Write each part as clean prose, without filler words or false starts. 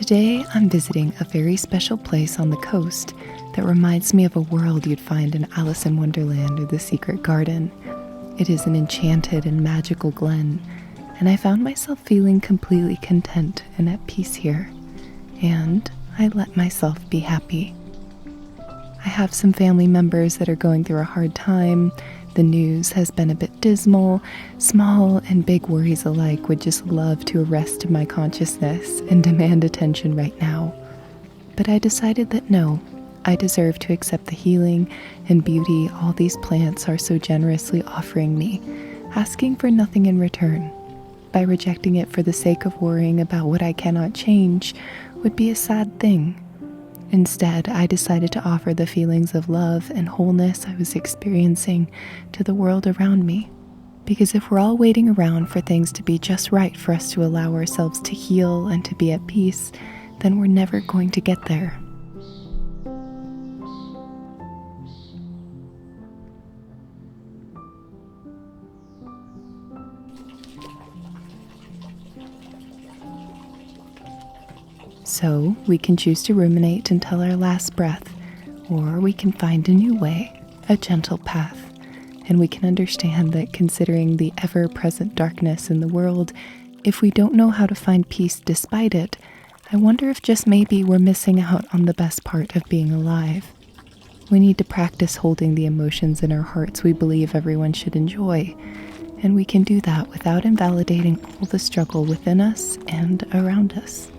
Today, I'm visiting a very special place on the coast that reminds me of a world you'd find in Alice in Wonderland or The Secret Garden. It is an enchanted and magical glen, and I found myself feeling completely content and at peace here. And I let myself be happy. I have some family members that are going through a hard time. The news has been a bit dismal. Small and big worries alike would just love to arrest my consciousness and demand attention right now. But I decided that no, I deserve to accept the healing and beauty all these plants are so generously offering me, asking for nothing in return. By rejecting it for the sake of worrying about what I cannot change would be a sad thing. Instead, I decided to offer the feelings of love and wholeness I was experiencing to the world around me. Because if we're all waiting around for things to be just right for us to allow ourselves to heal and to be at peace, then we're never going to get there. So, we can choose to ruminate until our last breath, or we can find a new way, a gentle path. And we can understand that considering the ever-present darkness in the world, if we don't know how to find peace despite it, I wonder if just maybe we're missing out on the best part of being alive. We need to practice holding the emotions in our hearts we believe everyone should enjoy, and we can do that without invalidating all the struggle within us and around us.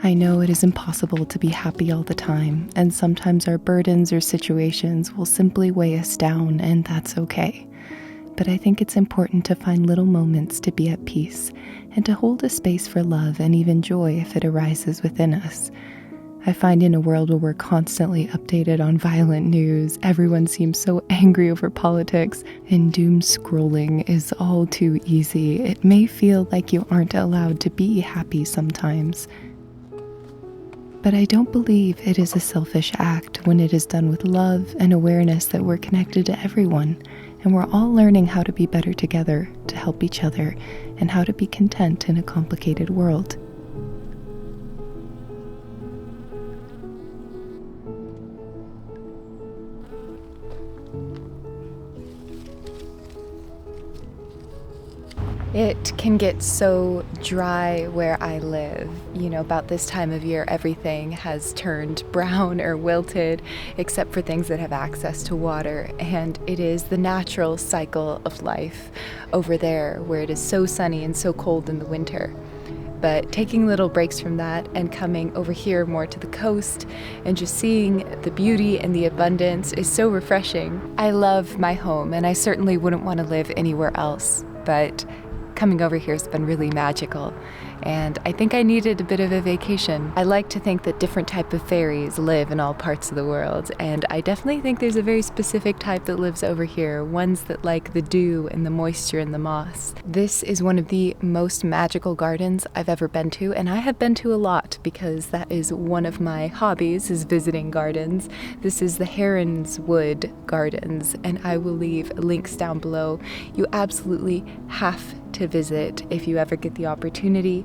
I know it is impossible to be happy all the time, and sometimes our burdens or situations will simply weigh us down, and that's okay. But I think it's important to find little moments to be at peace, and to hold a space for love and even joy if it arises within us. I find in a world where we're constantly updated on violent news, everyone seems so angry over politics, and doom scrolling is all too easy. It may feel like you aren't allowed to be happy sometimes. But I don't believe it is a selfish act when it is done with love and awareness that we're connected to everyone, and we're all learning how to be better together, to help each other, and how to be content in a complicated world. It can get so dry where I live. About this time of year, everything has turned brown or wilted, except for things that have access to water. And it is the natural cycle of life over there, where it is so sunny and so cold in the winter. But taking little breaks from that and coming over here more to the coast and just seeing the beauty and the abundance is so refreshing. I love my home, and I certainly wouldn't want to live anywhere else, but coming over here has been really magical, and I think I needed a bit of a vacation. I like to think that different type of fairies live in all parts of the world, and I definitely think there's a very specific type that lives over here, ones that like the dew and the moisture and the moss. This is one of the most magical gardens I've ever been to, and I have been to a lot because that is one of my hobbies, is visiting gardens. This is the Heronswood Gardens, and I will leave links down below. You absolutely have to visit if you ever get the opportunity.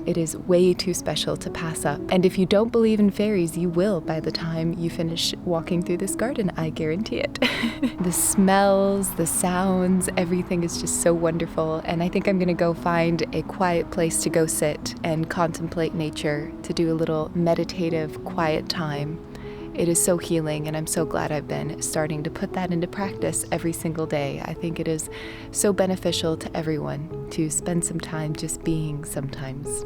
It is way too special to pass up. And if you don't believe in fairies, you will by the time you finish walking through this garden, I guarantee it. The smells, the sounds, everything is just so wonderful. And I think I'm gonna go find a quiet place to go sit and contemplate nature, to do a little meditative, quiet time. It is so healing, and I'm so glad I've been starting to put that into practice every single day. I think it is so beneficial to everyone to spend some time just being sometimes.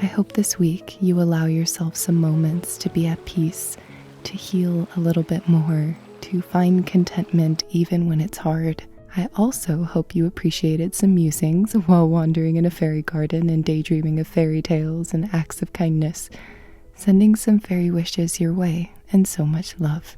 I hope this week you allow yourself some moments to be at peace, to heal a little bit more, to find contentment even when it's hard. I also hope you appreciated some musings while wandering in a fairy garden and daydreaming of fairy tales and acts of kindness. Sending some fairy wishes your way and so much love.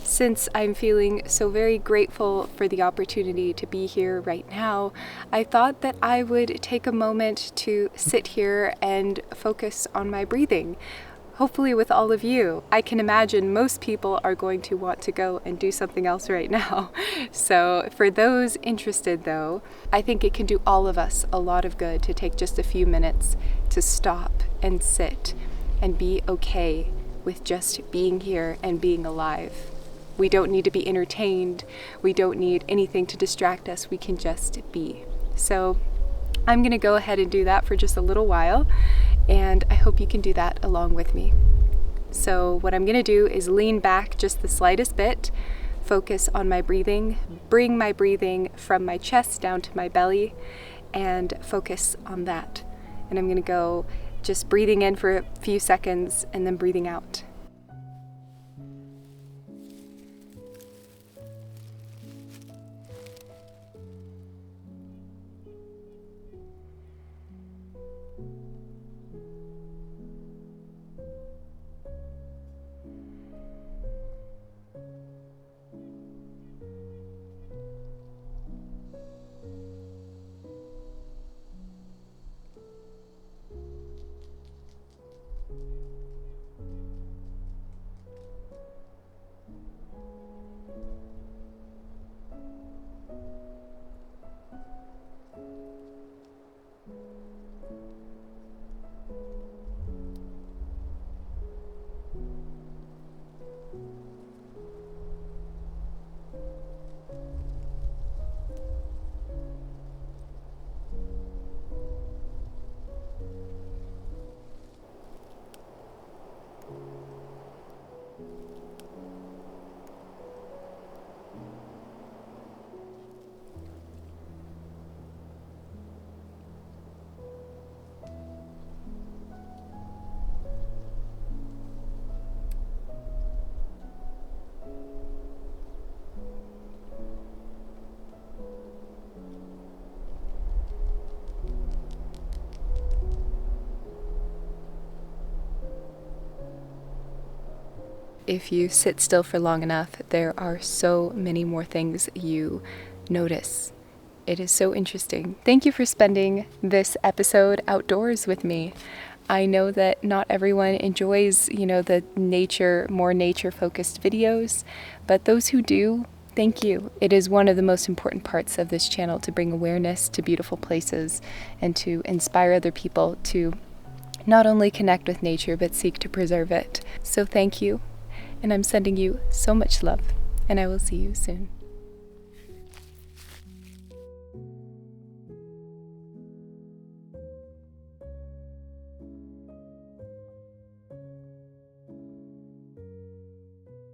Since I'm feeling so very grateful for the opportunity to be here right now, I thought that I would take a moment to sit here and focus on my breathing. Hopefully with all of you. I can imagine most people are going to want to go and do something else right now. So for those interested though, I think it can do all of us a lot of good to take just a few minutes to stop and sit and be okay with just being here and being alive. We don't need to be entertained. We don't need anything to distract us. We can just be. So I'm going to go ahead and do that for just a little while, and I hope you can do that along with me. So what I'm going to do is lean back just the slightest bit, focus on my breathing, bring my breathing from my chest down to my belly, and focus on that. And I'm going to go just breathing in for a few seconds and then breathing out. If you sit still for long enough, there are so many more things you notice. It is so interesting. Thank you for spending this episode outdoors with me. I know that not everyone enjoys, the more nature-focused videos, but those who do, thank you. It is one of the most important parts of this channel to bring awareness to beautiful places and to inspire other people to not only connect with nature, but seek to preserve it. So thank you. And I'm sending you so much love, and I will see you soon.